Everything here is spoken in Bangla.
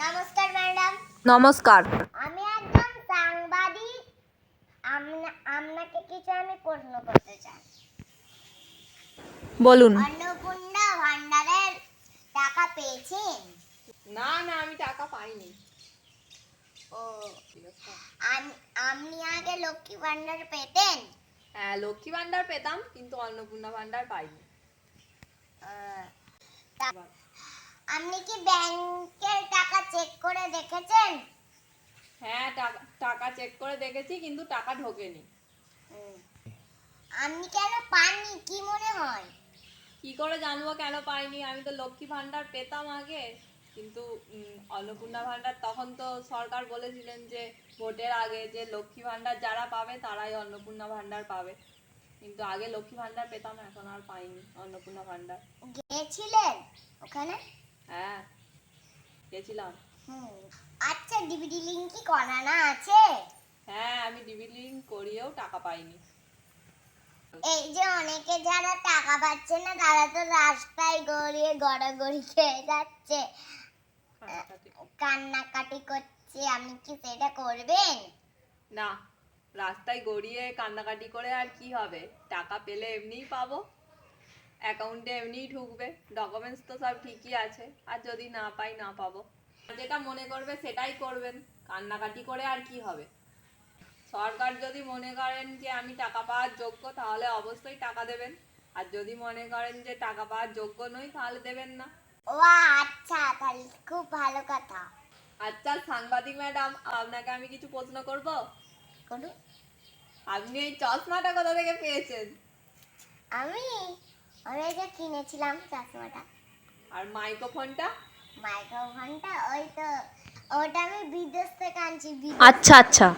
নমস্কার ম্যাডাম। নমস্কার। আমি একজন সাংবাদিক। আপনাকে কিছু আমি প্রশ্ন করতে চাই। বলুন। অন্নপূর্ণা ভান্ডারের টাকা পেয়েছেন? না না, আমি টাকা পাইনি। ও, আপনি আগে লক্ষ্মী ভান্ডার পেতেন? হ্যাঁ, লক্ষ্মী ভান্ডার পেতাম, কিন্তু অন্নপূর্ণা ভান্ডার পাইনি। আপনি কি ব্যাংকের টাকা চেক করে দেখেছেন? হ্যাঁ, টাকা চেক করে দেখেছি, কিন্তু টাকা ঢোকেনি। আপনি কেন পাননি কি মনে হয়? কি করে জানবো কেন পাইনি? আমি তো লক্ষ্মী ভান্ডার পেতাম আগে, কিন্তু অন্নপূর্ণা ভান্ডার তখন তো সরকার বলেছিলেন যে ভোটের আগে যে লক্ষ্মী ভান্ডার যারা পাবে তারাই অন্নপূর্ণা ভান্ডার পাবে, কিন্তু আগে লক্ষ্মী ভান্ডার পেতাম, এখন আর পাইনি অন্নপূর্ণা ভান্ডার। গিয়েছিলেন ওখানে? হ্যাঁ, গেছিলাম। আচ্ছা, ডিবিটি লিংক কি করানো আছে? হ্যাঁ, আমি ডিবি লিংক করিয়েও টাকা পাইনি। এই যে অনেকে যারা টাকা পাচ্ছে না তারা তো রাস্তায় গড়িয়ে গড়াগড়ি খেয়ে যাচ্ছে, কান্নাকাটি করছে, আপনি কি সেটা করবেন? না, রাস্তায় গড়িয়ে কান্নাকাটি করে আর কি হবে? টাকা পেলে এমনিই পাবো, অ্যাকাউন্টে এমনিই ঢুকবে, ডকুমেন্টস তো সব ঠিকই আছে। আর যদি না পাই, না পাবো, যেটা মনে করবে সেটাই করবেন, কান্নাকাটি করে আর কি হবে? সরকার যদি মনে করেন যে আমি টাকা পাওয়ার যোগ্য, তাহলে অবশ্যই টাকা দেবেন, আর যদি মনে করেন যে টাকা পাওয়ার যোগ্য নই, তাহলে দেবেন না। ও আচ্ছা, তাহলে খুব ভালো কথা। আচ্ছা সাংবাদিক ম্যাডাম, আপনাকে আমি কিছু প্রশ্ন করব। করুন। আপনি এই চশমাটা কোথা থেকে পেয়েছেন? আমি এই যে কিনেছিলাম চশমাটা। আর মাইক্রোফোনটা? মাইক্রোফোনটা ওই তো, ওটা আমি বিদেশ থেকে আনছি। আচ্ছা আচ্ছা।